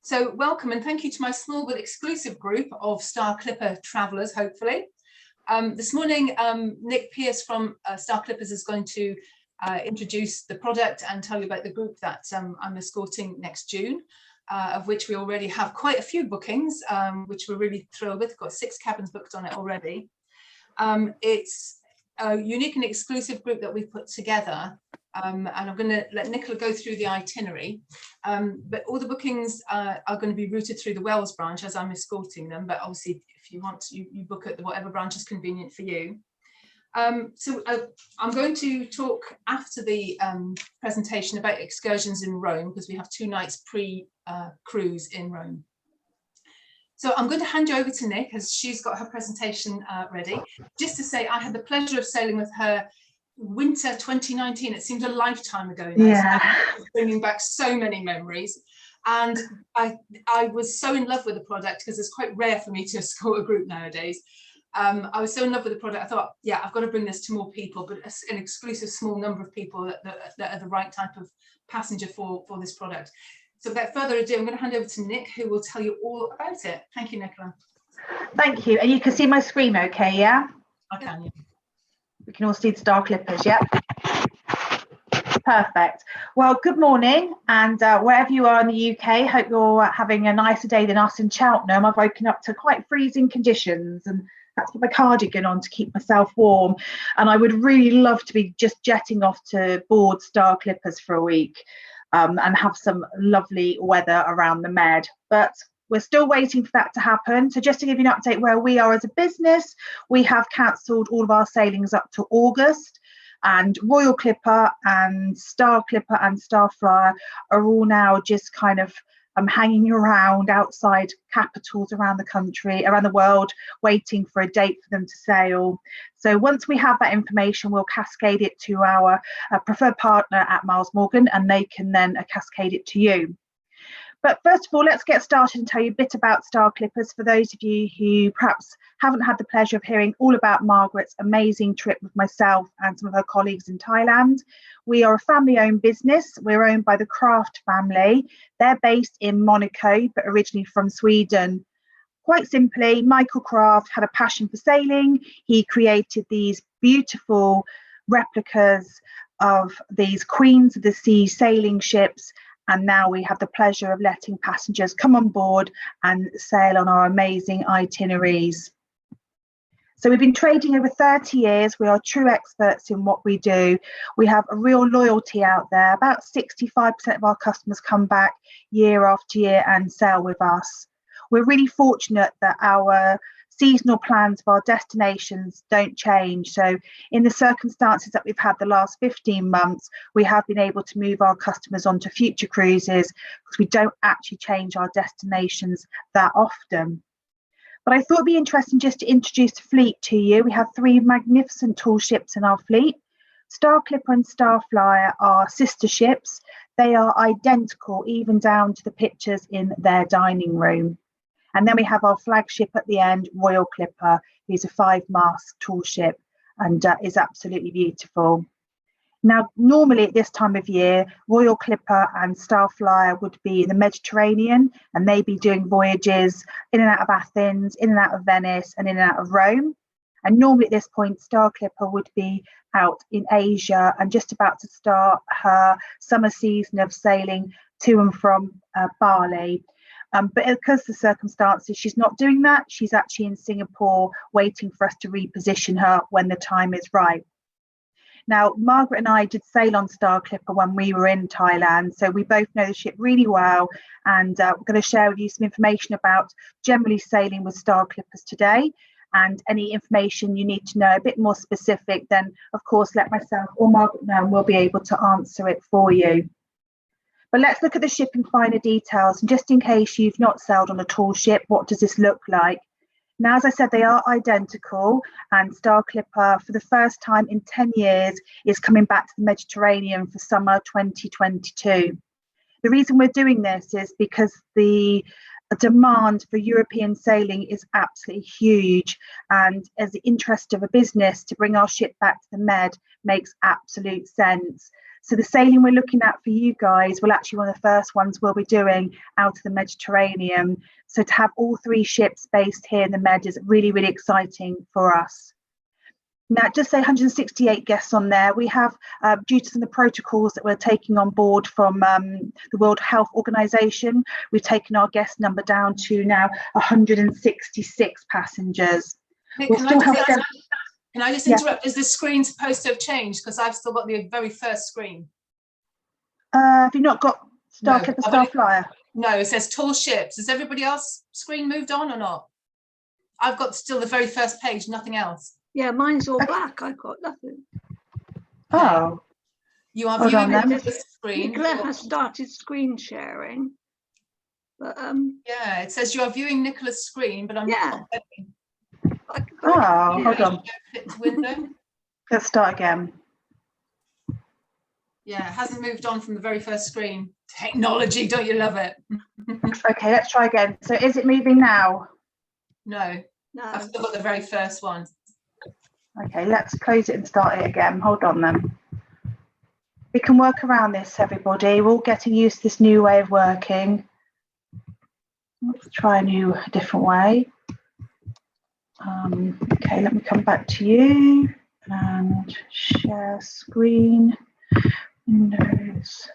So welcome and thank you to my small but exclusive group of Star Clipper travellers, hopefully. This morning, Nick Pierce from Star Clippers is going to introduce the product and tell you about the group that I'm escorting next June, of which we already have quite a few bookings, which we're really thrilled with. We've got 6 cabins booked on it already. It's a unique and exclusive group that we've put together. And I'm going to let Nicola go through the itinerary, but all the bookings are going to be routed through the Wales branch as I'm escorting them, but obviously if you want to, you book at whatever branch is convenient for you. I'm going to talk after the presentation about excursions in Rome, because we have 2 nights pre-cruise in Rome. So I'm going to hand you over to Nick as she's got her presentation ready. Just to say, I had the pleasure of sailing with her winter 2019. It seems a lifetime ago now. Yeah. So bringing back so many memories, and I was so in love with the product, because it's quite rare for me to escort a group nowadays. I was so in love with the product, I thought, yeah, I've got to bring this to more people, but an exclusive small number of people that are the right type of passenger for this product. So without further ado, I'm going to hand over to Nick, who will tell you all about it. Thank you, Nicola. Thank you. And you can see my screen okay, yeah? I can, yeah. We can all see the Star Clippers, yeah? Perfect. Well, good morning, and wherever you are in the UK, hope you're having a nicer day than us in Cheltenham. I've woken up to quite freezing conditions, and that's got my cardigan on to keep myself warm. And I would really love to be just jetting off to board Star Clippers for a week and have some lovely weather around the Med. But we're still waiting for that to happen. So just to give you an update where we are as a business, we have cancelled all of our sailings up to August, and Royal Clipper and Star Clipper and Star Flyer are all now just kind of hanging around outside capitals around the country, around the world, waiting for a date for them to sail. So once we have that information, we'll cascade it to our preferred partner at Miles Morgan, and they can then cascade it to you. But first of all, let's get started and tell you a bit about Star Clippers for those of you who perhaps haven't had the pleasure of hearing all about Margaret's amazing trip with myself and some of her colleagues in Thailand. We are a family-owned business. We're owned by the Kraft family. They're based in Monaco, but originally from Sweden. Quite simply, Michael Kraft had a passion for sailing. He created these beautiful replicas of these Queens of the Sea sailing ships, and now we have the pleasure of letting passengers come on board and sail on our amazing itineraries. So we've been trading over 30 years. We are true experts in what we do. We have a real loyalty out there. About 65% of our customers come back year after year and sail with us. We're really fortunate that our seasonal plans of our destinations don't change. So in the circumstances that we've had the last 15 months, we have been able to move our customers onto future cruises because we don't actually change our destinations that often. But I thought it'd be interesting just to introduce the fleet to you. We have 3 magnificent tall ships in our fleet. Star Clipper and Star Flyer are sister ships. They are identical, even down to the pictures in their dining room. And then we have our flagship at the end, Royal Clipper, who's a 5-mast tall ship and is absolutely beautiful. Now, normally at this time of year, Royal Clipper and Star Flyer would be in the Mediterranean, and they'd be doing voyages in and out of Athens, in and out of Venice, and in and out of Rome. And normally at this point, Star Clipper would be out in Asia and just about to start her summer season of sailing to and from Bali. But because of the circumstances, she's not doing that. She's actually in Singapore waiting for us to reposition her when the time is right. Now, Margaret and I did sail on Star Clipper when we were in Thailand, so we both know the ship really well, and we're going to share with you some information about generally sailing with Star Clippers today, and any information you need to know a bit more specific, then of course let myself or Margaret know and we'll be able to answer it for you. But let's look at the ship in finer details, and just in case you've not sailed on a tall ship, what does this look like? Now, as I said, they are identical, and Star Clipper, for the first time in 10 years, is coming back to the Mediterranean for summer 2022. The reason we're doing this is because the demand for European sailing is absolutely huge, and as the interest of a business to bring our ship back to the Med makes absolute sense. So the sailing we're looking at for you guys will actually one of the first ones we'll be doing out of the Mediterranean. So to have all 3 ships based here in the Med is really, really exciting for us. Now, just say 168 guests on there. We have, due to some of the protocols that we're taking on board from the World Health Organization, we've taken our guest number down to now 166 passengers. Nick, We'll still have can I just interrupt? Is the screen supposed to have changed? Because I've still got the very first screen. Have you not got Star Clipper, Star Flyer? No, it says tall ships. Has everybody else screen moved on or not? I've got still the very first page, nothing else. Yeah, mine's all black. I've got nothing. Oh. You are viewing the screen. Nicola has started screen sharing. But yeah, it says you are viewing Nicola's screen, but I'm not. Hold on. Window. Let's start again. Yeah, it hasn't moved on from the very first screen. Technology, don't you love it? Okay, let's try again. So is it moving now? No, I've still got the very first one. Okay, let's close it and start it again. Hold on then. We can work around this, everybody. We're all getting used to this new way of working. Let's try a different way. Okay, let me come back to you and share screen, Windows,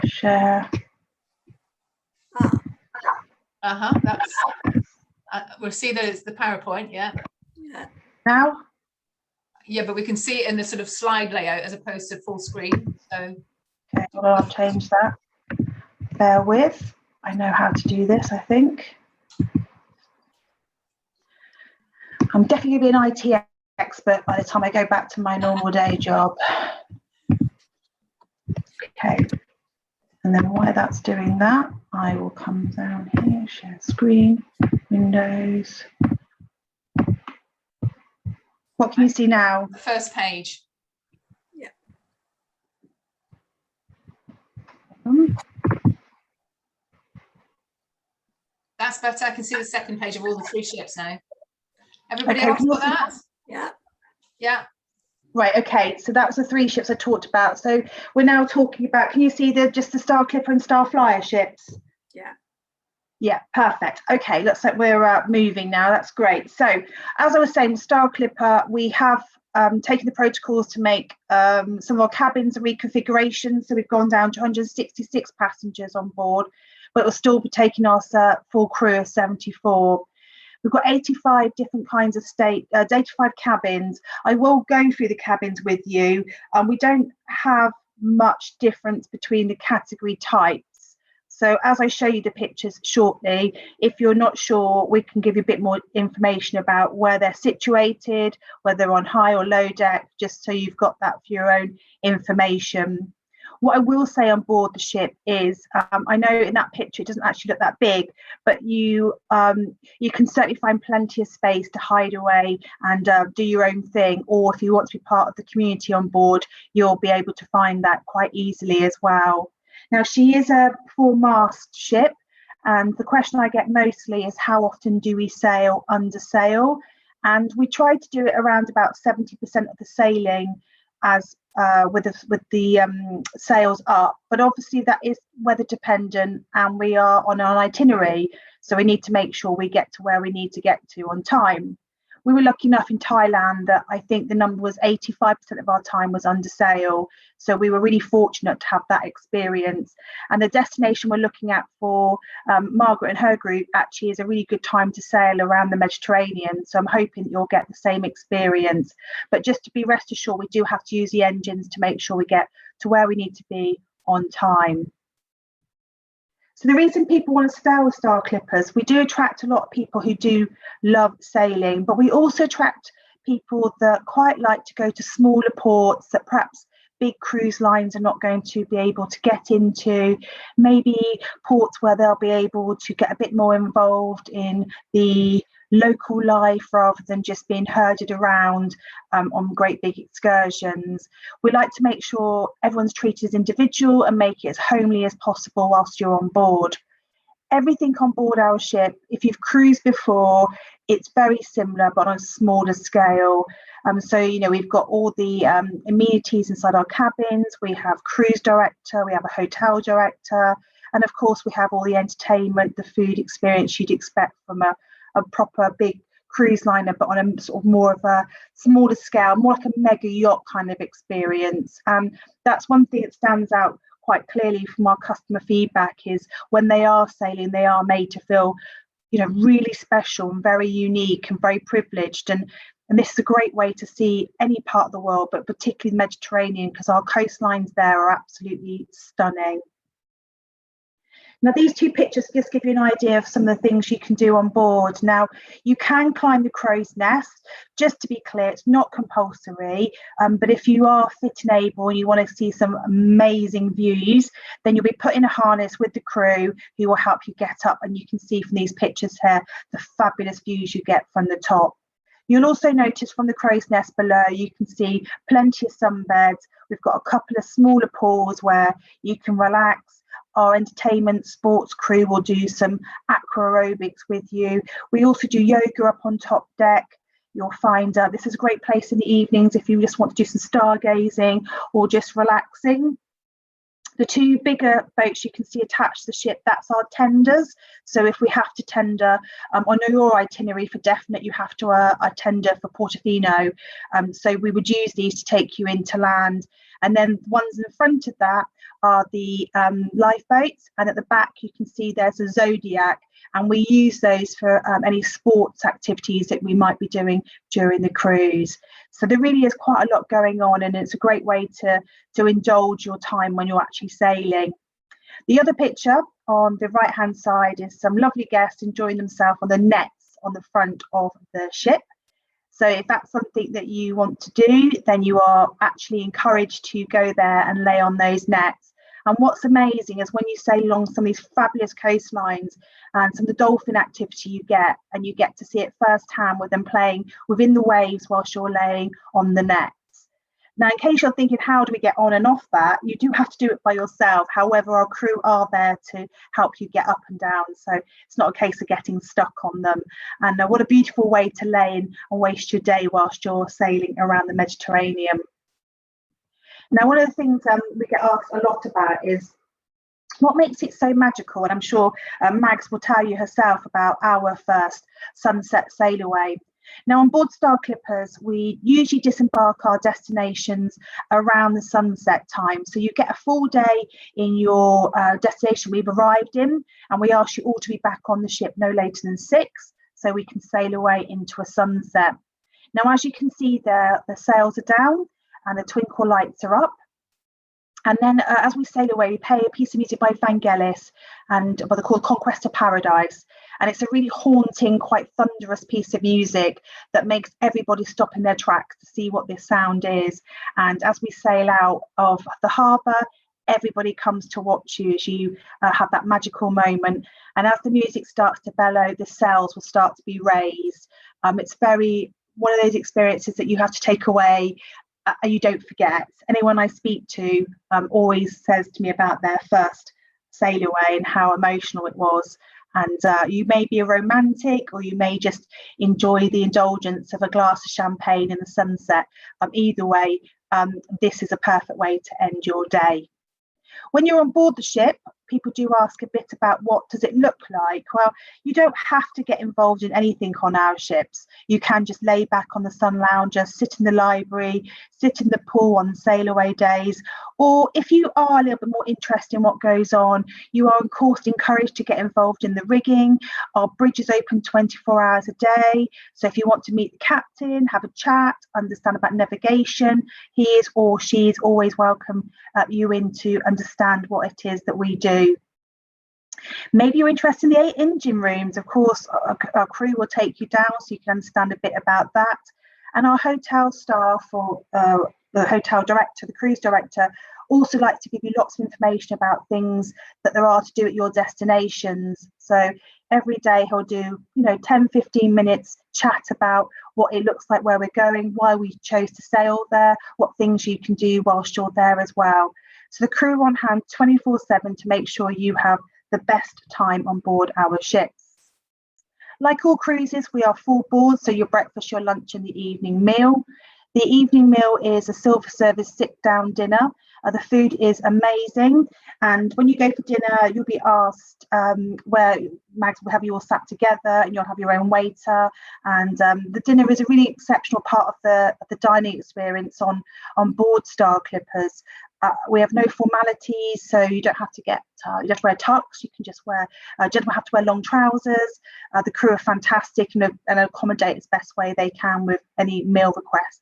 share. That's we'll see that it's the PowerPoint. Yeah. Now. Yeah, but we can see it in the sort of slide layout as opposed to full screen. So. Okay, well, I'll change that. Bear with. I know how to do this, I think. I'm definitely going to be an IT expert by the time I go back to my normal day job. Okay. And then while that's doing that, I will come down here, share screen, Windows. What can you see now? The first page. Yeah. That's better. I can see the second page of all the 3 ships now. Everybody else got that? Yeah. Yeah. Right, okay, so that was the 3 ships I talked about. So we're now talking about, can you see just the Star Clipper and Star Flyer ships? Yeah. Yeah, perfect. Okay, looks like we're moving now. That's great. So as I was saying, Star Clipper, we have taken the protocols to make some of our cabins a reconfiguration. So we've gone down to 166 passengers on board, but we'll still be taking our full crew of 74. We've got 85 different kinds of 85 cabins. I will go through the cabins with you. We don't have much difference between the category types. So as I show you the pictures shortly, if you're not sure, we can give you a bit more information about where they're situated, whether they're on high or low deck, just so you've got that for your own information. What I will say on board the ship is, I know in that picture it doesn't actually look that big, but you can certainly find plenty of space to hide away and do your own thing. Or if you want to be part of the community on board, you'll be able to find that quite easily as well. Now, she is a 4-mast ship, and the question I get mostly is how often do we sail under sail? And we try to do it around about 70% of the sailing as with the sails up, but obviously that is weather dependent, and we are on an itinerary, so we need to make sure we get to where we need to get to on time. We were lucky enough in Thailand that I think the number was 85% of our time was under sail, so we were really fortunate to have that experience. And the destination we're looking at for Margaret and her group actually is a really good time to sail around the Mediterranean, so I'm hoping that you'll get the same experience. But just to be rest assured, we do have to use the engines to make sure we get to where we need to be on time. So the reason people want to sail with Star Clippers, we do attract a lot of people who do love sailing, but we also attract people that quite like to go to smaller ports that perhaps big cruise lines are not going to be able to get into, maybe ports where they'll be able to get a bit more involved in the local life rather than just being herded around on great big excursions. We like to make sure everyone's treated as individual and make it as homely as possible whilst you're on board. everything on board our ship, if you've cruised before, it's very similar but on a smaller scale. So, you know, we've got all the amenities inside our cabins. We have cruise director, we have a hotel director, and of course we have all the entertainment, the food experience you'd expect from a proper big cruise liner, but on a sort of more of a smaller scale, more like a mega yacht kind of experience. And that's one thing that stands out quite clearly from our customer feedback, is when they are sailing, they are made to feel, you know, really special and very unique and very privileged. And this is a great way to see any part of the world, but particularly the Mediterranean, because our coastlines there are absolutely stunning. Now, these two pictures just give you an idea of some of the things you can do on board. Now, you can climb the crow's nest. Just to be clear, it's not compulsory, but if you are fit and able and you want to see some amazing views, then you'll be put in a harness with the crew who will help you get up, and you can see from these pictures here the fabulous views you get from the top. You'll also notice from the crow's nest below, you can see plenty of sunbeds. We've got a couple of smaller pools where you can relax. Our entertainment sports crew will do some aqua aerobics with you. We also do yoga up on top deck. You'll find this is a great place in the evenings if you just want to do some stargazing or just relaxing. The two bigger boats you can see attached to the ship, that's our tenders. So if we have to tender on your itinerary, for definite, you have to tender for Portofino. So we would use these to take you into land. And then ones in front of that are the lifeboats, and at the back you can see there's a Zodiac, and we use those for any sports activities that we might be doing during the cruise. So there really is quite a lot going on, and it's a great way to indulge your time when you're actually sailing. The other picture on the right hand side is some lovely guests enjoying themselves on the nets on the front of the ship. So if that's something that you want to do, then you are actually encouraged to go there and lay on those nets. And what's amazing is when you sail along some of these fabulous coastlines and some of the dolphin activity you get, and you get to see it firsthand with them playing within the waves whilst you're laying on the nets. Now, in case you're thinking, how do we get on and off that? You do have to do it by yourself. However, our crew are there to help you get up and down. So it's not a case of getting stuck on them. And what a beautiful way to lay in and waste your day whilst you're sailing around the Mediterranean. Now, one of the things we get asked a lot about is what makes it so magical. And I'm sure Mags will tell you herself about our first sunset sail away. Now, on board Star Clippers, we usually disembark our destinations around the sunset time. So you get a full day in your destination we've arrived in, and we ask you all to be back on the ship no later than 6, so we can sail away into a sunset. Now, as you can see there, the sails are down and the twinkle lights are up. And then as we sail away, we play a piece of music by Vangelis and what they're called Conquest of Paradise. And it's a really haunting, quite thunderous piece of music that makes everybody stop in their tracks to see what this sound is. And as we sail out of the harbour, everybody comes to watch you as you have that magical moment. And as the music starts to bellow, the sails will start to be raised. It's one of those experiences that you have to take away. You don't forget. Anyone I speak to always says to me about their first sail away and how emotional it was. And you may be a romantic, or you may just enjoy the indulgence of a glass of champagne in the sunset. Either way, this is a perfect way to end your day. When you're on board the ship, people do ask a bit about what does it look like. Well, you don't have to get involved in anything on our ships. You can just lay back on the sun lounger, sit in the library, sit in the pool on sail away days. Or if you are a little bit more interested in what goes on, you are of course encouraged to get involved in the rigging. Our bridge is open 24 hours a day. So if you want to meet the captain, have a chat, understand about navigation, he is or she is always welcome you in to understand what it is that we do. Maybe you're interested in the 8 engine rooms. Of course, our crew will take you down so you can understand a bit about that. And our hotel staff, or the hotel director, the cruise director, also like to give you lots of information about things that there are to do at your destinations. So every day he'll do 10-15 minutes chat about what it looks like, where we're going, why we chose to sail there, what things you can do whilst you're there as well. So the crew are on hand 24/7 to make sure you have the best time on board our ships. Like all cruises, we are full board, so your breakfast, your lunch and the evening meal. The evening meal is a silver service sit-down dinner. The food is amazing, and when you go for dinner, you'll be asked where Mags will have you all sat together, and you'll have your own waiter. And the dinner is a really exceptional part of the dining experience on board Star Clippers. We have no formalities, so you don't have to you don't have to wear tux. You can just wear. Gentlemen have to wear long trousers. The crew are fantastic and accommodate as best way they can with any meal requests.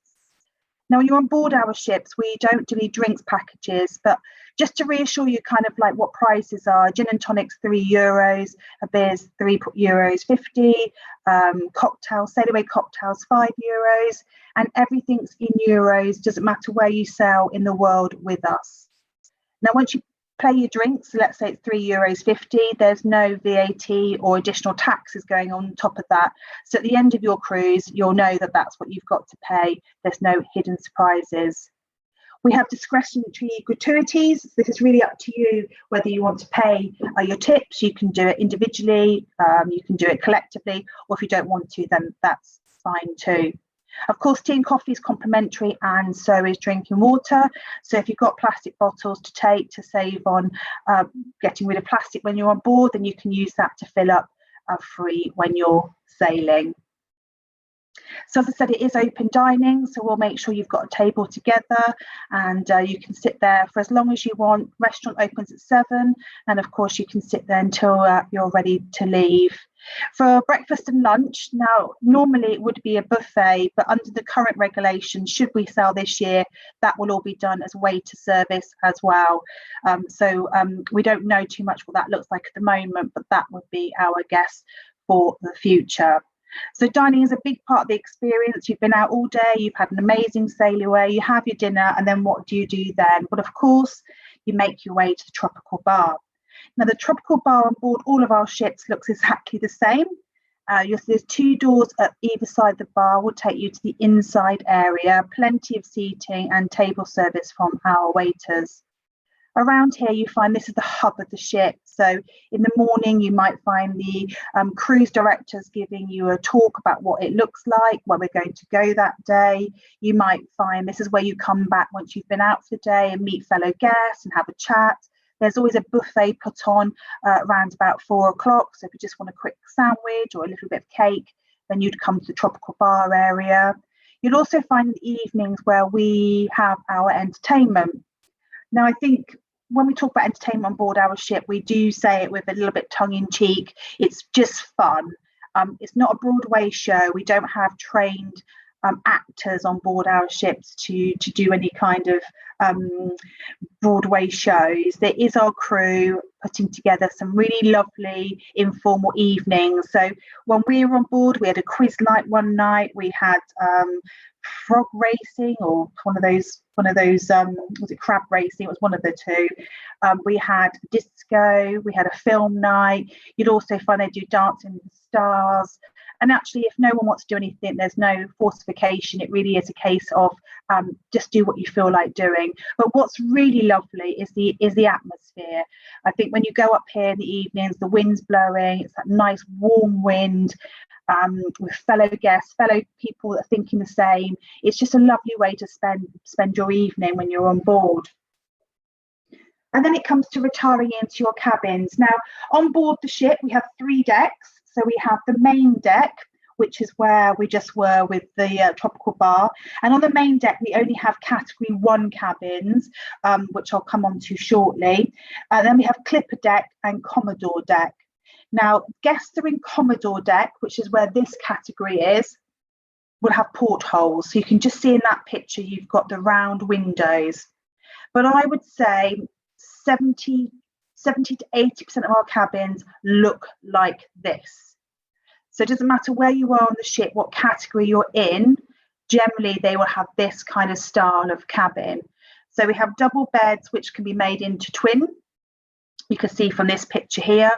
Now, when you're on board our ships, we don't do any drinks packages, but just to reassure you kind of like what prices are, gin and tonics €3, a beer's €3.50, cocktails, sail away cocktails €5, and everything's in euros, doesn't matter where you sail in the world with us. Now, once you pay your drinks, so let's say it's €3.50, there's no VAT or additional taxes going on top of that. So at the end of your cruise, you'll know that that's what you've got to pay. There's no hidden surprises. We have discretionary gratuities. This is really up to you whether you want to pay your tips. You can do it individually, you can do it collectively, or if you don't want to, then that's fine too. Of course, tea and coffee is complimentary, and so is drinking water. So if you've got plastic bottles to take to save on getting rid of plastic when you're on board, then you can use that to fill up free when you're sailing. So as I said, it is open dining, so we'll make sure you've got a table together, and you can sit there for as long as you want. Restaurant opens at 7, and of course you can sit there until you're ready to leave. For breakfast and lunch, now normally it would be a buffet, but under the current regulations, should we sail this year, that will all be done as waiter service as well. We don't know too much what that looks like at the moment, but that would be our guess for the future. So dining is a big part of the experience. You've been out all day, you've had an amazing sail away, you have your dinner, and then what do you do then? Well, of course, you make your way to the tropical bar. Now, the tropical bar on board all of our ships looks exactly the same. There's 2 doors at either side of the bar, will take you to the inside area, plenty of seating and table service from our waiters. Around here, you find this is the hub of the ship. So in the morning, you might find the cruise directors giving you a talk about what it looks like, where we're going to go that day. You might find this is where you come back once you've been out for the day and meet fellow guests and have a chat. There's always a buffet put on around about 4 o'clock. So if you just want a quick sandwich or a little bit of cake, then you'd come to the tropical bar area. You'll also find the evenings where we have our entertainment. Now, I think when we talk about entertainment on board our ship, we do say it with a little bit tongue-in-cheek. It's just fun. It's not a Broadway show. We don't have trained actors on board our ships to do any kind of Broadway shows. There is our crew putting together some really lovely informal evenings. So when we were on board, we had a quiz night one night. We had frog racing, or one of those was it crab racing? It was one of the two. We had disco, we had a film night. You'd also find they do Dancing with the Stars. And actually, if no one wants to do anything, there's no forcification. It really is a case of just do what you feel like doing. But what's really lovely is the atmosphere. I think when you go up here in the evenings, the wind's blowing. It's that nice warm wind. With fellow guests, fellow people that are thinking the same. It's just a lovely way to spend your evening when you're on board. And then it comes to retiring into your cabins. Now, on board the ship, we have 3 decks. So we have the main deck, which is where we just were with the tropical bar. And on the main deck, we only have category 1 cabins, which I'll come on to shortly. Then we have Clipper deck and Commodore deck. Now, guests are in Commodore deck, which is where this category is, will have portholes. So you can just see in that picture, you've got the round windows. But I would say 70 to 80% of our cabins look like this. So it doesn't matter where you are on the ship, what category you're in, generally they will have this kind of style of cabin. So we have double beds, which can be made into twin. You can see from this picture here,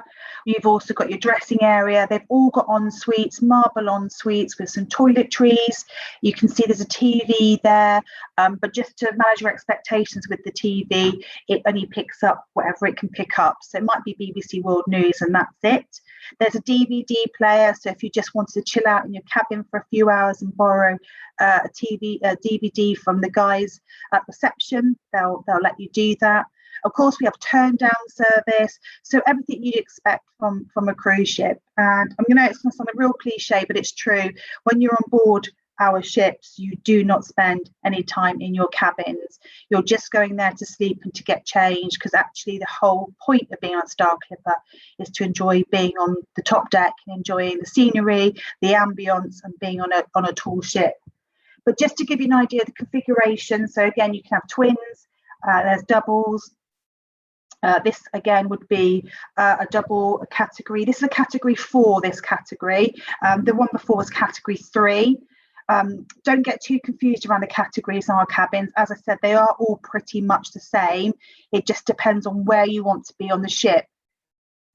you've also got your dressing area. They've all got en suites, marble en suites with some toiletries. You can see there's a TV there, but just to manage your expectations with the TV, it only picks up whatever it can pick up. So it might be BBC World News and that's it. There's a DVD player, so if you just wanted to chill out in your cabin for a few hours and borrow a DVD from the guys at reception, they'll let you do that. Of course, we have turn down service, so everything you'd expect from a cruise ship. And it's going to sound a real cliche, but it's true. When you're on board our ships, you do not spend any time in your cabins. You're just going there to sleep and to get changed, because actually the whole point of being on Star Clipper is to enjoy being on the top deck and enjoying the scenery, the ambience, and being on a tall ship. But just to give you an idea of the configuration, so again, you can have twins, there's doubles. This again would be a double category. This is a category 4, this category. The one before was category 3. Don't get too confused around the categories in our cabins. As I said, they are all pretty much the same. It just depends on where you want to be on the ship.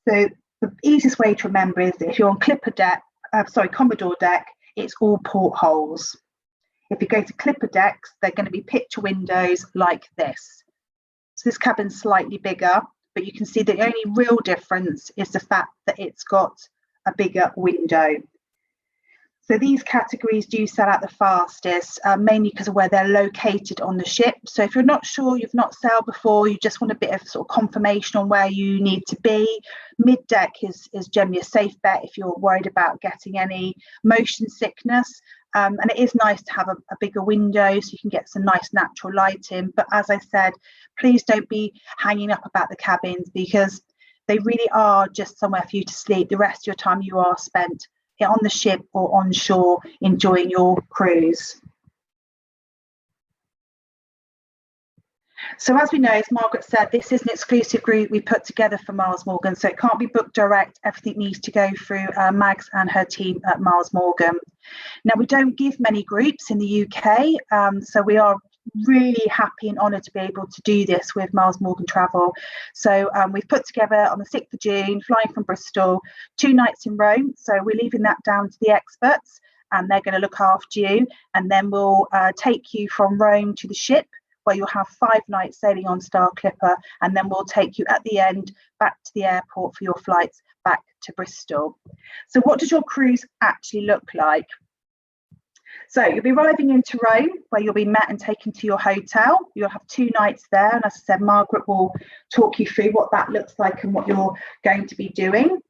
So the easiest way to remember is that if you're on Commodore deck, it's all portholes. If you go to Clipper decks, they're going to be picture windows like this. So this cabin's slightly bigger, but you can see the only real difference is the fact that it's got a bigger window. So these categories do sell out the fastest, mainly because of where they're located on the ship. So if you're not sure, you've not sailed before, you just want a bit of sort of confirmation on where you need to be, mid-deck is generally a safe bet if you're worried about getting any motion sickness. And it is nice to have a bigger window so you can get some nice natural light in. But as I said, please don't be hanging up about the cabins, because they really are just somewhere for you to sleep. The rest of your time you are spent on the ship or on shore enjoying your cruise. So as we know, as Margaret said, this is an exclusive group we put together for Miles Morgan, so it can't be booked direct. Everything needs to go through Mags and her team at Miles Morgan. Now, we don't give many groups in the UK, so we are really happy and honoured to be able to do this with Miles Morgan Travel. So we've put together on the 6th of June, flying from Bristol, 2 nights in Rome. So we're leaving that down to the experts, and they're going to look after you. And then we'll take you from Rome to the ship, where you'll have 5 nights sailing on Star Clipper, and then we'll take you at the end back to the airport for your flights back to Bristol. So what does your cruise actually look like? So you'll be arriving into Rome, where you'll be met and taken to your hotel. You'll have 2 nights there, and as I said, Margaret will talk you through what that looks like and what you're going to be doing.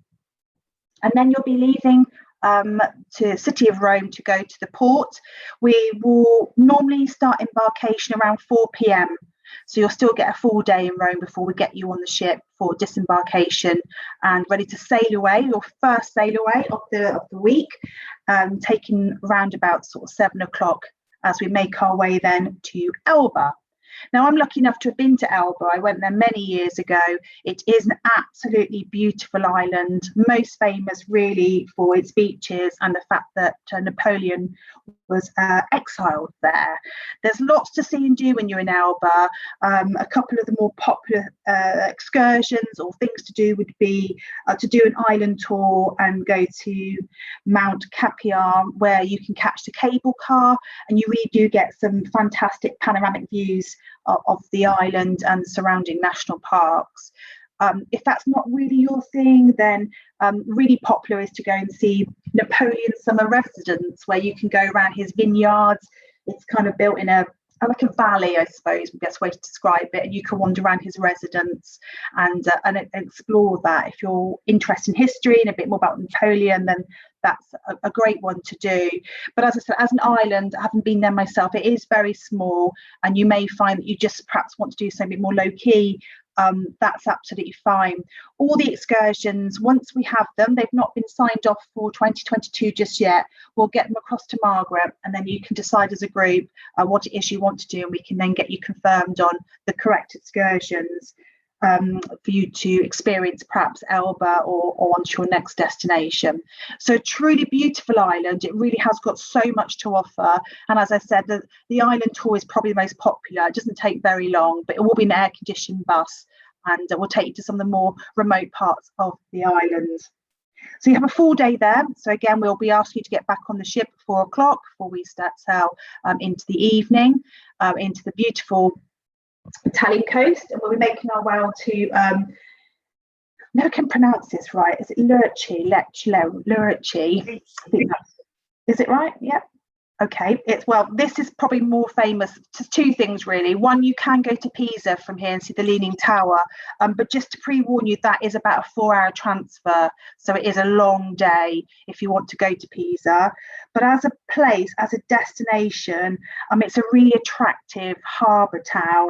And then you'll be leaving to City of Rome to go to the port. We will normally start embarkation around 4 p.m. So you'll still get a full day in Rome before we get you on the ship for disembarkation and ready to sail away, your first sail away of the week, taking around about sort of 7 o'clock as we make our way then to Elba. Now, I'm lucky enough to have been to Elba. I went there many years ago. It is an absolutely beautiful island, most famous really for its beaches and the fact that Napoleon was exiled there. There's lots to see and do when you're in Elba. A couple of the more popular excursions or things to do would be to do an island tour and go to Mount Capiar, where you can catch the cable car, and you really do get some fantastic panoramic views of the island and surrounding national parks. If that's not really your thing, then really popular is to go and see Napoleon's summer residence, where you can go around his vineyards. It's kind of built in like a valley, I suppose, the best way to describe it, and you can wander around his residence and explore that. If you're interested in history and a bit more about Napoleon, then that's a great one to do. But as I said, as an island, I haven't been there myself, it is very small, and you may find that you just perhaps want to do something more low-key. That's absolutely fine. All the excursions, once we have them, they've not been signed off for 2022 just yet. We'll get them across to Margaret, and then you can decide as a group what it is you want to do, and we can then get you confirmed on the correct excursions for you to experience perhaps Elba or onto your next destination. So truly beautiful island. It really has got so much to offer, and as I said, the island tour is probably the most popular. It doesn't take very long, but it will be an air-conditioned bus and we'll take you to some of the more remote parts of the island. So you have a full day there. So again, we'll be asking you to get back on the ship at 4 o'clock before we start sail into the evening, into the beautiful Italian coast, and we'll be making our way on to never can pronounce this right. Is it Lurchi? I think that's, is it right? Yep. Okay, this is probably more famous to two things really. One, you can go to Pisa from here and see the Leaning Tower, but just to pre-warn you, that is about a 4-hour transfer, so it is a long day if you want to go to Pisa. But as a place, as a destination, it's a really attractive harbour town,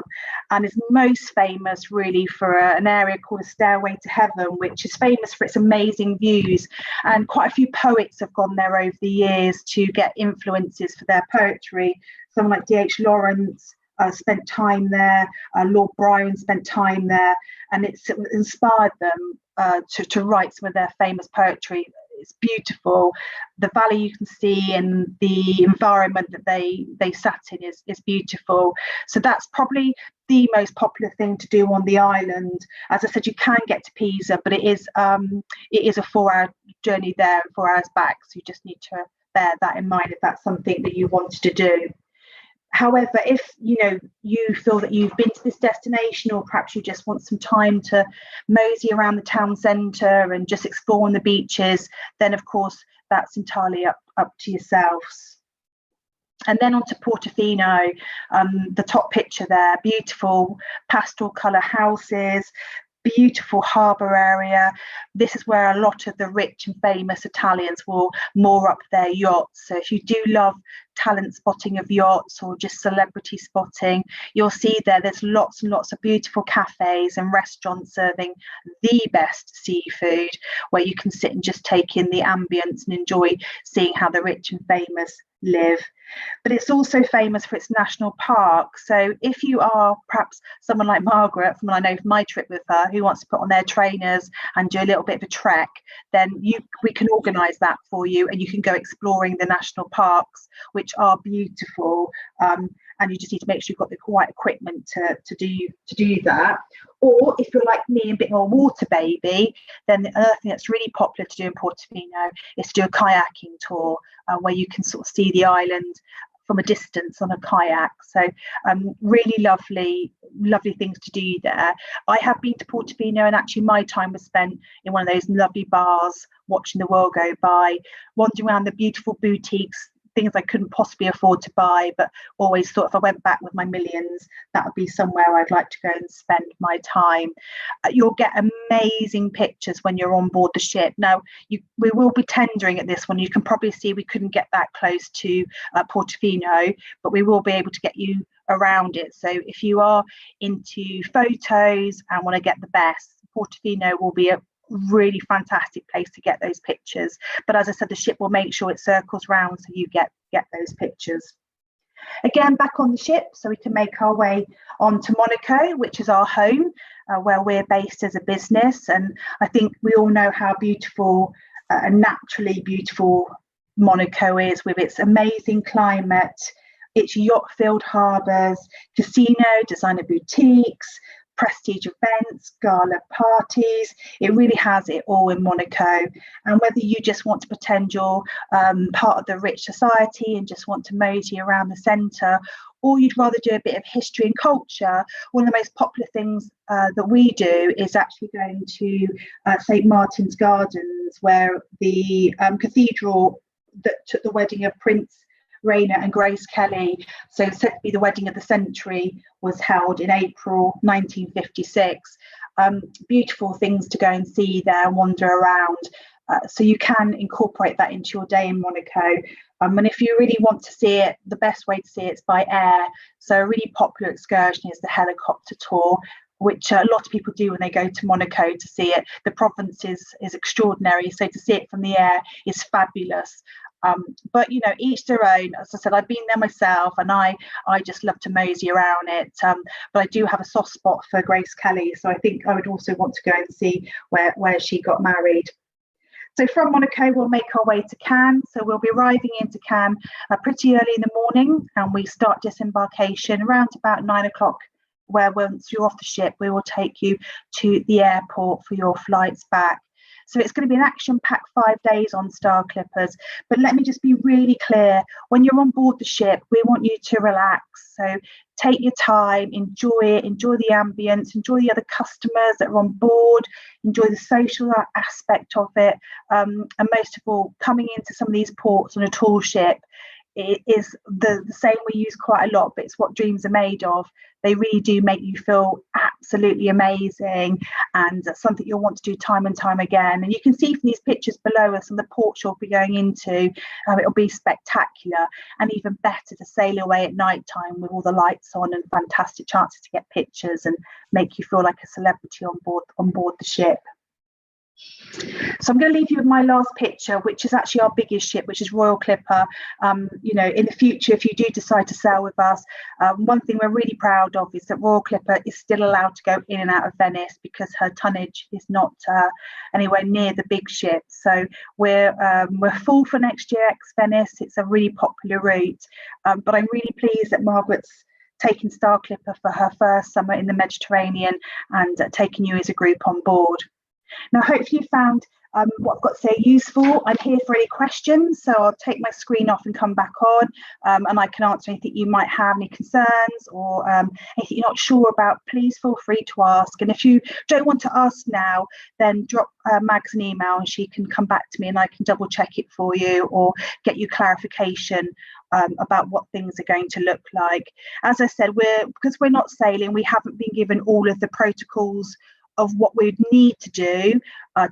and is most famous really for an area called a Stairway to Heaven, which is famous for its amazing views, and quite a few poets have gone there over the years to get influences for their poetry. Someone like D.H. Lawrence spent time there, Lord Byron spent time there, and it's inspired them to write some of their famous poetry. It's beautiful. The valley you can see and the environment that they sat in is beautiful. So that's probably the most popular thing to do on the island. As I said, you can get to Pisa, but it is a 4-hour journey there and 4 hours back. So you just need to bear that in mind if that's something that you wanted to do. However, if you feel that you've been to this destination, or perhaps you just want some time to mosey around the town centre and just explore on the beaches, then of course that's entirely up to yourselves. And then on to Portofino, the top picture there, beautiful pastel colour houses, beautiful harbour area. This is where a lot of the rich and famous Italians will moor up their yachts. So if you do love talent spotting of yachts or just celebrity spotting, you'll see there's lots and lots of beautiful cafes and restaurants serving the best seafood, where you can sit and just take in the ambience and enjoy seeing how the rich and famous live. But it's also famous for its national park. So if you are perhaps someone like Margaret, from what I know from my trip with her, who wants to put on their trainers and do a little bit of a trek, then we can organise that for you, and you can go exploring the national parks, which are beautiful. And you just need to make sure you've got the right equipment to do that. Or if you're like me, a bit more water baby, then the other thing that's really popular to do in Portofino is to do a kayaking tour, where you can sort of see the island from a distance on a kayak. So really lovely things to do there. I have been to Portofino, and actually my time was spent in one of those lovely bars, watching the world go by, wandering around the beautiful boutiques, things I couldn't possibly afford to buy, but always thought if I went back with my millions, that would be somewhere I'd like to go and spend my time. You'll get amazing pictures when you're on board the ship. Now, we will be tendering at this one. You can probably see we couldn't get that close to Portofino, but we will be able to get you around it. So if you are into photos and want to get the best, Portofino will be a really fantastic place to get those pictures. But as I said, the ship will make sure it circles round so you get those pictures. Again, back on the ship, so we can make our way on to Monaco, which is our home, where we're based as a business. And I think we all know how beautiful and naturally beautiful Monaco is, with its amazing climate, its yacht-filled harbours, casino, designer boutiques, prestige events, gala parties. It really has it all in Monaco. And whether you just want to pretend you're part of the rich society and just want to mosey around the centre, or you'd rather do a bit of history and culture, one of the most popular things that we do is actually going to St Martin's Gardens, where the cathedral that took the wedding of Prince Rainer and Grace Kelly, so said to be the wedding of the century, was held in April 1956. Beautiful things to go and see there and wander around. So you can incorporate that into your day in Monaco. And if you really want to see it, the best way to see it is by air. So a really popular excursion is the helicopter tour, which a lot of people do when they go to Monaco to see it. The province is extraordinary, so to see it from the air is fabulous. But each their own. As I said, I've been there myself, and I just love to mosey around it. But I do have a soft spot for Grace Kelly, so I think I would also want to go and see where she got married. So from Monaco, we'll make our way to Cannes. So we'll be arriving into Cannes pretty early in the morning, and we start disembarkation around about 9 o'clock where once you're off the ship, we will take you to the airport for your flights back. So it's going to be an action-packed 5 days on Star Clippers. But let me just be really clear. When you're on board the ship, we want you to relax. So take your time, enjoy it, enjoy the ambience, enjoy the other customers that are on board, enjoy the social aspect of it. And most of all, coming into some of these ports on a tall ship, it is the saying we use quite a lot, but it's what dreams are made of. They really do make you feel absolutely amazing, and something you'll want to do time and time again. And you can see from these pictures below us and the ports you'll be going into, it'll be spectacular, and even better to sail away at night time with all the lights on and fantastic chances to get pictures and make you feel like a celebrity on board the ship. So I'm going to leave you with my last picture, which is actually our biggest ship, which is Royal Clipper. You know, in the future, if you do decide to sail with us, one thing we're really proud of is that Royal Clipper is still allowed to go in and out of Venice because her tonnage is not anywhere near the big ships. So we're full for next year ex-Venice. It's a really popular route, but I'm really pleased that Margaret's taken Star Clipper for her first summer in the Mediterranean and taking you as a group on board. Now, hopefully you found what I've got to say useful. I'm here for any questions, so I'll take my screen off and come back on, and I can answer anything you might have, any concerns or anything you're not sure about. Please feel free to ask, and if you don't want to ask now, then drop Mags an email and she can come back to me and I can double check it for you or get you clarification about what things are going to look like. As I said, because we're not sailing, we haven't been given all of the protocols of what we'd need to do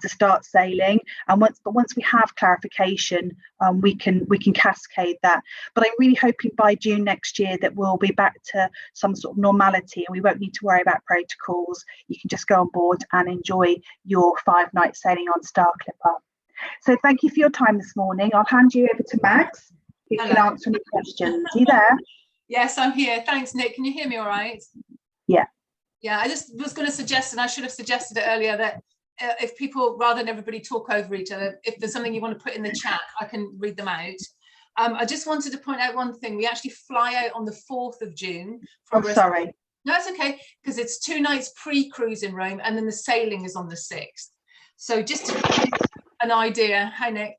to start sailing, and once we have clarification, we can cascade that. But I'm really hoping by June next year that we'll be back to some sort of normality and we won't need to worry about protocols. You can just go on board and enjoy your 5 nights sailing on Star Clipper. So thank you for your time this morning. I'll hand you over to Mags, who can answer any questions. Are you there? Yes, I'm here. Thanks, Nick. Can you hear me all right? Yeah. Yeah, I just was going to suggest, and I should have suggested it earlier, that if people, rather than everybody talk over each other, if there's something you want to put in the chat, I can read them out. I just wanted to point out one thing. We actually fly out on the 4th of June. Sorry. No, it's okay, because it's 2 nights pre-cruise in Rome, and then the sailing is on the 6th. So just to give you an idea, hi Nick,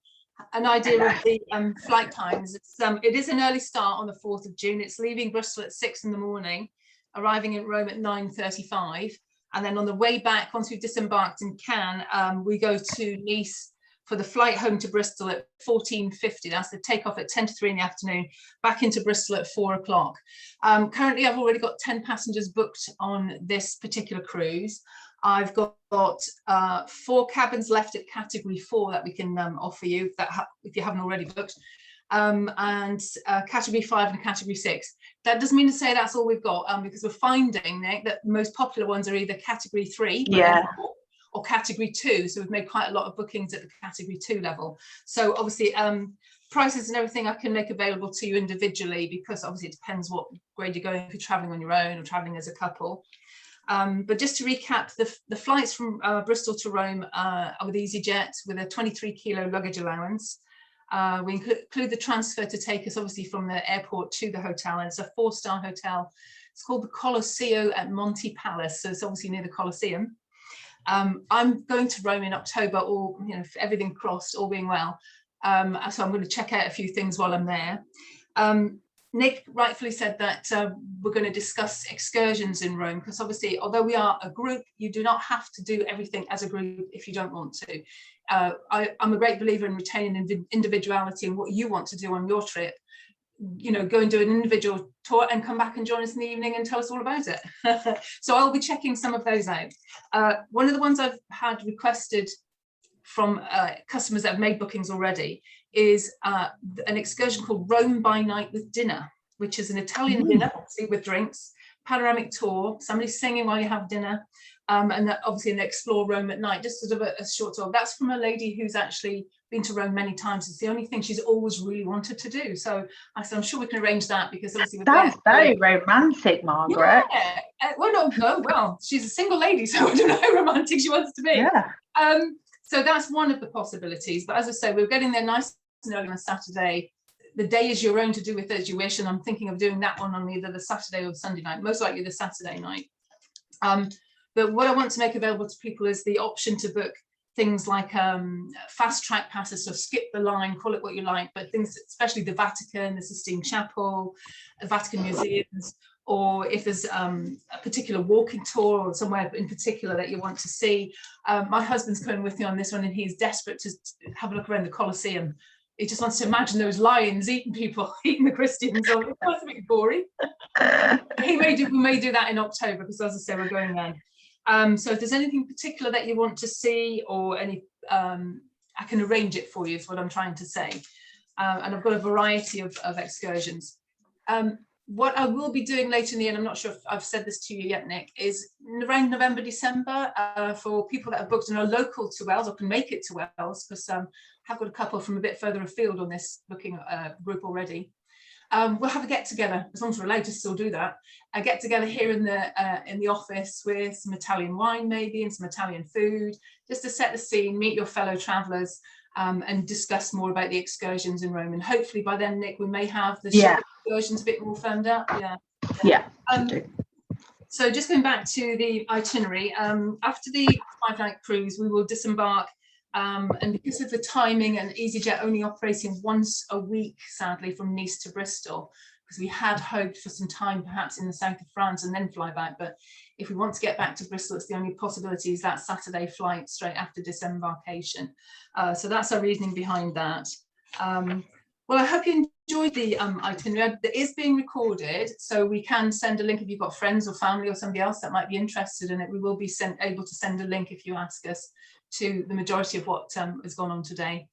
an idea of the flight times. It is an early start on the 4th of June. It's leaving Bristol at 6 in the morning. Arriving in Rome at 9:35, and then on the way back, once we've disembarked in Cannes, we go to Nice for the flight home to Bristol at 14:50. That's the takeoff at 10 to 3 in the afternoon, back into Bristol at 4 o'clock. Currently, I've already got 10 passengers booked on this particular cruise. I've got 4 cabins left at category 4 that we can offer you if you haven't already booked. And category 5 and category 6. That doesn't mean to say that's all we've got, because we're finding, Nick, that the most popular ones are either category 3 or category 2. So we've made quite a lot of bookings at the category 2 level. So obviously prices and everything I can make available to you individually, because obviously it depends what grade you're going, if you're traveling on your own or traveling as a couple. But just to recap, the flights from Bristol to Rome are with EasyJet with a 23-kilo luggage allowance. We include the transfer to take us obviously from the airport to the hotel, and it's a 4-star hotel. It's called the Colosseo at Monte Palace, so it's obviously near the Colosseum. I'm going to Rome in October, or if everything crossed, all being well. So I'm going to check out a few things while I'm there. Nick rightfully said that we're going to discuss excursions in Rome, because obviously, although we are a group, you do not have to do everything as a group if you don't want to. I'm a great believer in retaining individuality and what you want to do on your trip. Go and do an individual tour and come back and join us in the evening and tell us all about it. So I'll be checking some of those out. One of the ones I've had requested from customers that have made bookings already is an excursion called Rome by Night with Dinner, which is an Italian dinner, obviously with drinks, panoramic tour, somebody singing while you have dinner, and that obviously an explore Rome at night, just sort of a short tour. That's from a lady who's actually been to Rome many times. It's the only thing she's always really wanted to do. So I said, I'm sure we can arrange that, because obviously that's very romantic, Margaret. Yeah. Well, she's a single lady, so I don't know how romantic she wants to be. Yeah. So that's one of the possibilities. But as I say, we're getting there nice and early on Saturday. the day is your own to do with as you wish, and I'm thinking of doing that one on either the Saturday or the Sunday night, most likely the Saturday night. But what I want to make available to people is the option to book things like fast track passes, so skip the line, call it what you like, but things, especially the Vatican, the Sistine Chapel, the Vatican museums, or if there's a particular walking tour or somewhere in particular that you want to see. My husband's coming with me on this one, and he's desperate to have a look around the Colosseum. He just wants to imagine those lions eating people, eating the Christians. So that's a bit boring. We may do that in October, because as I say, we're going then. So if there's anything particular that you want to see, or any, I can arrange it for you, is what I'm trying to say. And I've got a variety of excursions. What I will be doing later in the year, and I'm not sure if I've said this to you yet, Nick, is around November, December, for people that have booked and are local to Wales or can make it to Wales, because I've got a couple from a bit further afield on this booking group already. We'll have a get together, as long as we're allowed to still do that. A get together here in the office with some Italian wine maybe, and some Italian food, just to set the scene, meet your fellow travellers, and discuss more about the excursions in Rome. And hopefully by then, Nick, we may have the ship excursions a bit more firmed up. So just going back to the itinerary, after the 5-night cruise, we will disembark. And because of the timing and EasyJet only operating once a week, sadly, from Nice to Bristol, because we had hoped for some time perhaps in the south of France and then fly back. But if we want to get back to Bristol, it's the only possibility is that Saturday flight straight after disembarkation. So that's our reasoning behind that. Well, I hope you enjoyed the itinerary. It is being recorded, so we can send a link if you've got friends or family or somebody else that might be interested in it. We will be able to send a link if you ask us to the majority of what has gone on today.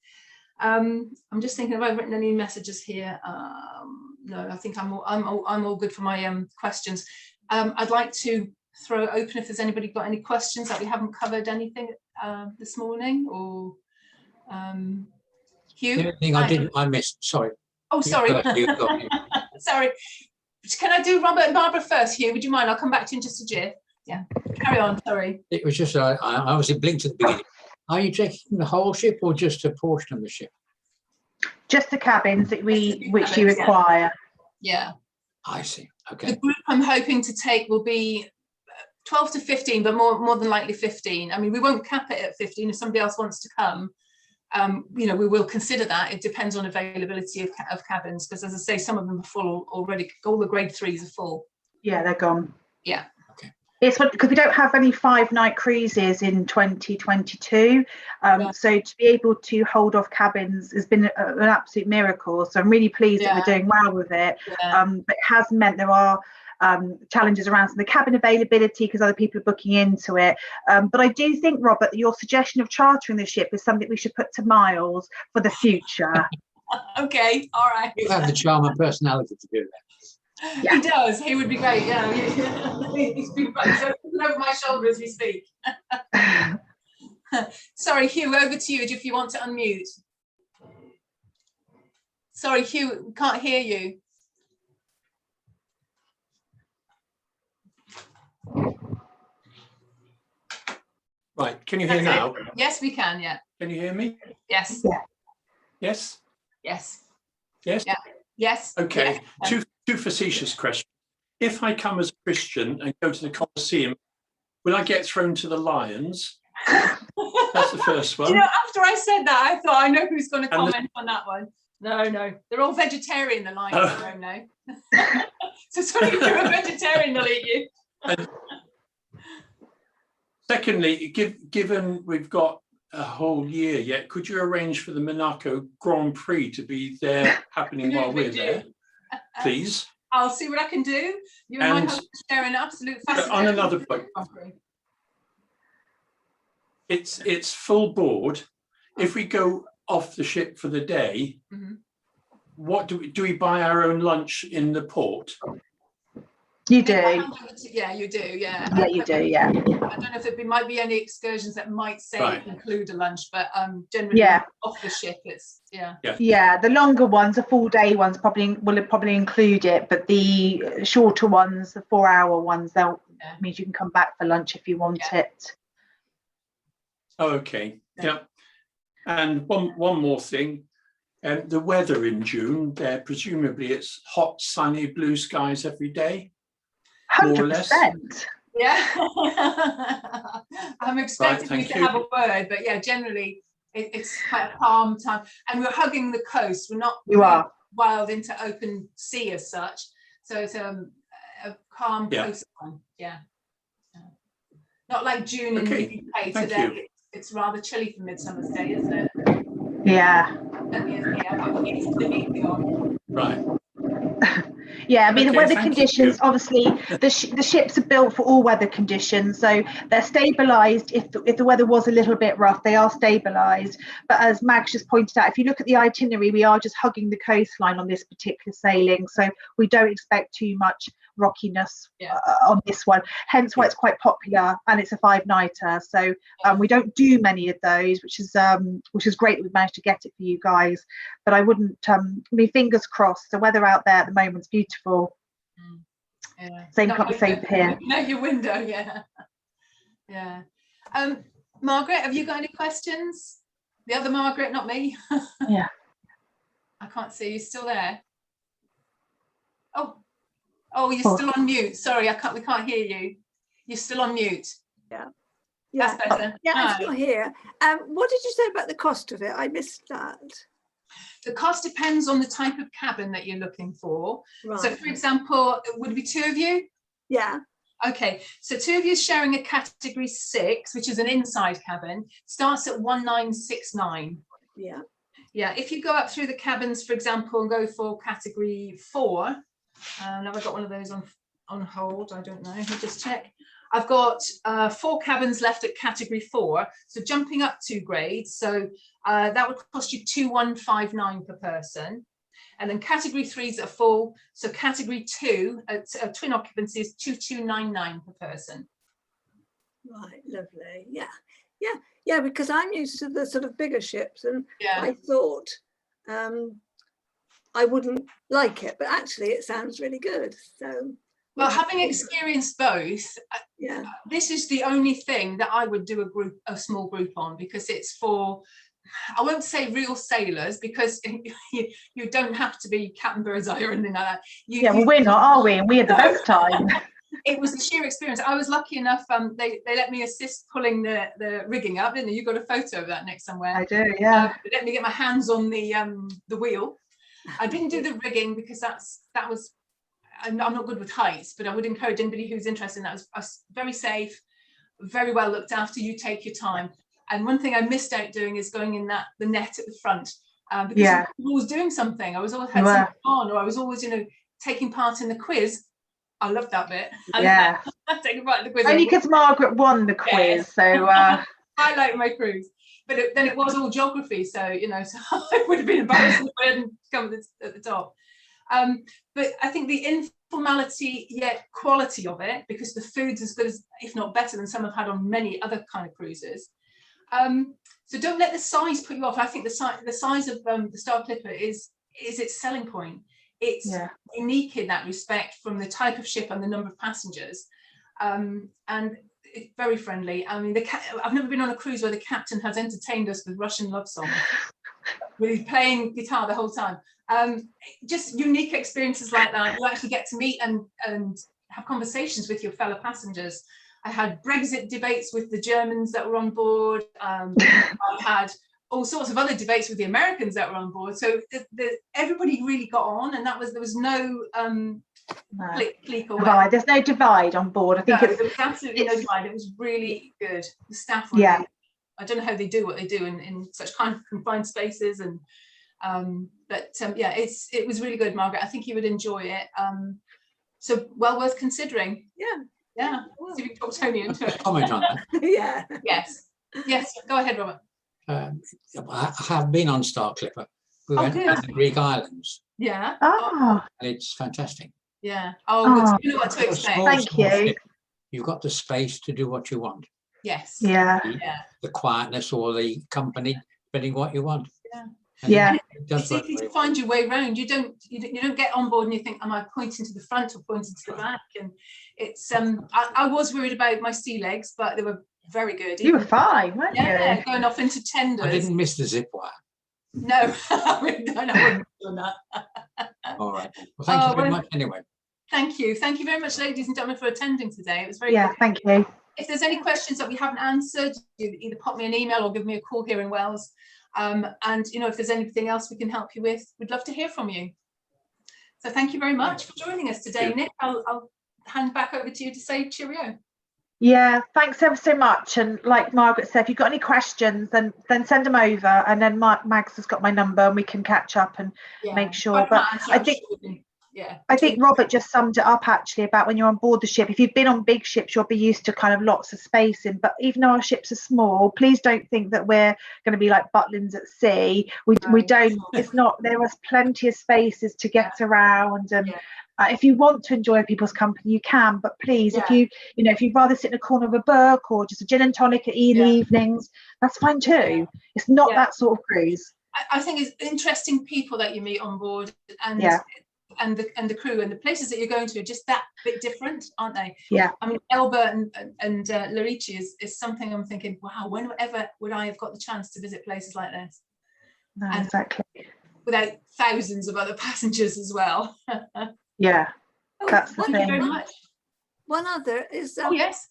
I'm just thinking, have I written any messages here? No, I think I'm all good for my questions. I'd like to throw open if there's anybody got any questions that we haven't covered anything this morning, or Hugh? The only thing I missed, sorry. Oh, sorry. Sorry. Can I do Robert and Barbara first, Hugh? Would you mind? I'll come back to you in just a jiff. Yeah, carry on, sorry. It was just, I obviously blinked at the beginning. Are you taking the whole ship or just a portion of the ship? Just the cabins that which you require. Yeah. I see, okay. The group I'm hoping to take will be 12 to 15, but more than likely 15. I mean, we won't cap it at 15 if somebody else wants to come. You know, we will consider that. It depends on availability of cabins, because as I say, some of them are full already. All the grade 3s are full. Yeah, they're gone. Yeah. Okay. It's because we don't have any 5-night cruises in 2022. So to be able to hold off cabins has been an absolute miracle. So I'm really pleased that we're doing well with it. Yeah. But it has meant there are challenges around some of the cabin availability because other people are booking into it. But I do think, Robert, that your suggestion of chartering the ship is something we should put to Miles for the future. Okay, all right. You have the charm and personality to do that. Yeah. He does. He would be great. Yeah. He's looking over my shoulder as we speak. Sorry, Hugh, over to you if you want to unmute. Sorry, Hugh, we can't hear you. Right, can you hear now? Yes, we can, yeah. Can you hear me? Yes. Yeah. Yes? Yes. Yes? Yeah. Yes. Okay, Yeah. two facetious questions. If I come as a Christian and go to the Colosseum, will I get thrown to the lions? That's the first one. You know, after I said that, I thought, I know who's going to comment on that one. No, they're all vegetarian, the lions, I don't know. So if you're a vegetarian, they'll eat you. And secondly, given we've got a whole year yet, could you arrange for the Monaco Grand Prix to be there happening while we're there, please? I'll see what I can do. You and my husband share an absolute fascination. On another point, it's full board. If we go off the ship for the day, what do we buy our own lunch in the port? You do. Yeah, you do. Yeah. Yeah, you do. Yeah. I don't know if there might be any excursions that might say include a lunch, but generally off the ship, it's Yeah, the longer ones, the full-day ones, will probably include it, but the shorter ones, the 4-hour ones, means you can come back for lunch if you want it. Okay. Yeah. And one more thing. The weather in June, there presumably it's hot, sunny, blue skies every day, more or less. 100%. Yeah. I'm expecting Right, you to thank you. have a word, but yeah, generally it's quite a calm time. And we're hugging the coast. We're not You are. wild into open sea as such. So it's a calm Yeah. coastline. Yeah. Not like June in Okay, the UK thank today. you. It's rather chilly for Midsummer's Day, isn't it? Yeah. Certainly is here. I've got the heating on. Right. Yeah, I mean, the Okay, weather thank conditions, you. obviously, the ships are built for all weather conditions. So they're stabilised. If the weather was a little bit rough, they are stabilised. But as Max just pointed out, if you look at the itinerary, we are just hugging the coastline on this particular sailing. So we don't expect too much rockiness on this one. Hence why it's quite popular, and it's a 5-nighter. So we don't do many of those, which is great that we've managed to get it for you guys. But I wouldn't, I mean, fingers crossed. The weather out there at the moment's beautiful. Yeah. Same Not same here. No, your window, yeah. Margaret, have you got any questions? The other Margaret, not me. Yeah. I can't see you. Still there? Oh, you're still on mute. Sorry, we can't hear you. You're still on mute. Yeah. That's better. Yeah, I'm Hi. still here. What did you say about the cost of it? I missed that. The cost depends on the type of cabin that you're looking for. Right. So, for example, would it be 2 of you? Yeah. Okay, so 2 of you sharing a category 6, which is an inside cabin, starts at 1969. Yeah. Yeah, if you go up through the cabins, for example, and go for category 4, now I've got one of those on hold. I don't know. Let me just check. I've got 4 cabins left at category 4, so jumping up 2 grades. So that would cost you 2,159 per person. And then category 3 is at full. So category 2 at twin occupancy is 2,299 per person. Right, lovely. Yeah, because I'm used to the sort of bigger ships, and Yeah. I thought I wouldn't like it, but actually it sounds really good. So, well, having experienced both, this is the only thing that I would do a small group on, because it's for, I won't say real sailors, because you don't have to be Captain Birdseye or anything like that. Well, we're not, are we? And we had the best time. It was a sheer experience. I was lucky enough, they let me assist pulling the rigging up, didn't they? You got a photo of that, Nick, somewhere. I do, yeah. They let me get my hands on the wheel. I didn't do the rigging because that was, I'm not good with heights, but I would encourage anybody who's interested in that. It was very safe, very well looked after. You take your time. And one thing I missed out doing is going in the net at the front, because I was always doing something. I was always had something on, or I was always, taking part in the quiz. I loved that bit. Taking part in the quiz. Only because Margaret won the quiz, so highlight my cruise. But then it was all geography, so so it would have been embarrassing if I hadn't come at the top. But I think the informality yet quality of it, because the food's as good as, if not better than, some I've had on many other kind of cruises. So don't let the size put you off. I think the size of the Star Clipper is its selling point. It's unique in that respect, from the type of ship and the number of passengers, and it's very friendly. I mean, I've never been on a cruise where the captain has entertained us with Russian love songs, with playing guitar the whole time. Just unique experiences like that. You actually get to meet and have conversations with your fellow passengers. I had Brexit debates with the Germans that were on board. I had all sorts of other debates with the Americans that were on board. So everybody really got on, and there was no clique or divide. There's no divide on board. I think there was absolutely no divide. It was really good. The staff were really, I don't know how they do what they do in such kind of confined spaces, and it was really good, Margaret. I think you would enjoy it. So well worth considering. Yeah. See if we can talk Tony into it. Comment on that. Yes. Go ahead, Robert. I have been on Star Clipper. We went to the Greek islands. Yeah. Oh. And it's fantastic. Yeah. Oh, you know what to expect. Thank you. Ship. You've got the space to do what you want. Yes. Yeah. The quietness or the company, depending what you want. Yeah. It's easy to find your way around. You don't get on board and you think, am I pointing to the front or pointing to the back? And it's I was worried about my sea legs, but they were very good. You were fine, weren't you? Going off into tenders. I didn't miss the zip wire. No, I wouldn't have done that. All right. Well, thank you very well, much anyway. Thank you. Thank you very much, ladies and gentlemen, for attending today. It was very Yeah, good. thank you. If there's any questions that we haven't answered, you either pop me an email or give me a call here in Wales. And if there's anything else we can help you with, we'd love to hear from you. So thank you very much for joining us today, Nick. I'll hand back over to you to say cheerio. Yeah, thanks ever so much. And like Margaret said, if you've got any questions, then send them over, and then Mags has got my number, and we can catch up and make sure. But I think Robert just summed it up actually about when you're on board the ship. If you've been on big ships, you'll be used to kind of lots of spacing. But even though our ships are small, please don't think that we're going to be like Butlins at sea. We don't. It's not. There was plenty of spaces to get around, and if you want to enjoy people's company, you can. But please, if you'd rather sit in a corner of a book or just a gin and tonic in the evenings, that's fine too. It's not that sort of cruise. I think it's interesting people that you meet on board, and the crew and the places that you're going to are just that bit different, aren't they? Yeah. I mean, Elba and Lerici is something I'm thinking, wow, whenever would I have got the chance to visit places like this? No, exactly. Without thousands of other passengers as well. Yeah, that's the Thank thing. you very much. One other is, yes.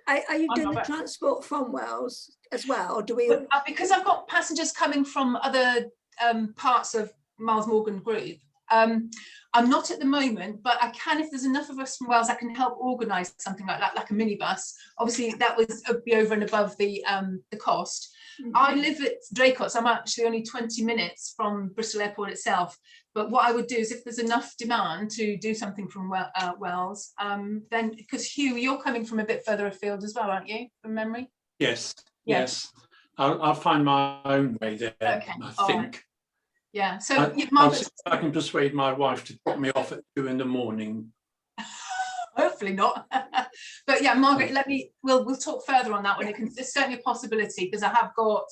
Are you doing the transport from Wales as well, or do we? Because I've got passengers coming from other parts of Miles Morgan Group. I'm not at the moment, but I can, if there's enough of us from Wales, I can help organise something like that, like a minibus. Obviously, that would be over and above the cost. I live at Draycote, so I'm actually only 20 minutes from Bristol Airport itself. But what I would do is, if there's enough demand to do something from Wales, then, because Hugh, you're coming from a bit further afield as well, aren't you, from memory? Yes. I'll find my own way there, I think. Right. Yeah, so I'll see if I can persuade my wife to drop me off at 2 in the morning. Hopefully not. But yeah, Margaret, we'll talk further on that one. It's certainly a possibility, because I have got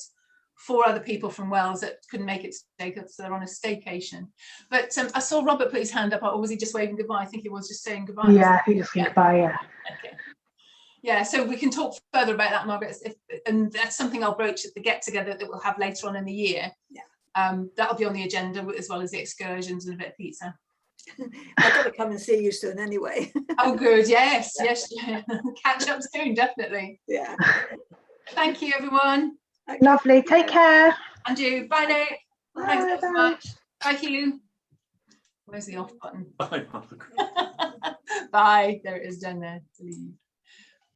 4 other people from Wales that couldn't make it today because they're on a staycation. But I saw Robert put his hand up, or was he just waving goodbye? I think he was just saying goodbye. Yeah, I think just goodbye, yeah. Okay. Yeah, so we can talk further about that, Margaret, and that's something I'll broach at the get-together that we'll have later on in the year. Yeah. That'll be on the agenda, as well as the excursions and a bit of pizza. I've got to come and see you soon anyway. Oh, good. Yes. Catch up soon, definitely. Yeah. Thank you, everyone. Lovely. Take care. And you. Bye, Nick. Bye, Thanks so much. Bye, Hugh. Where's the off button? Bye, Margaret. Bye. There it is down there to leave.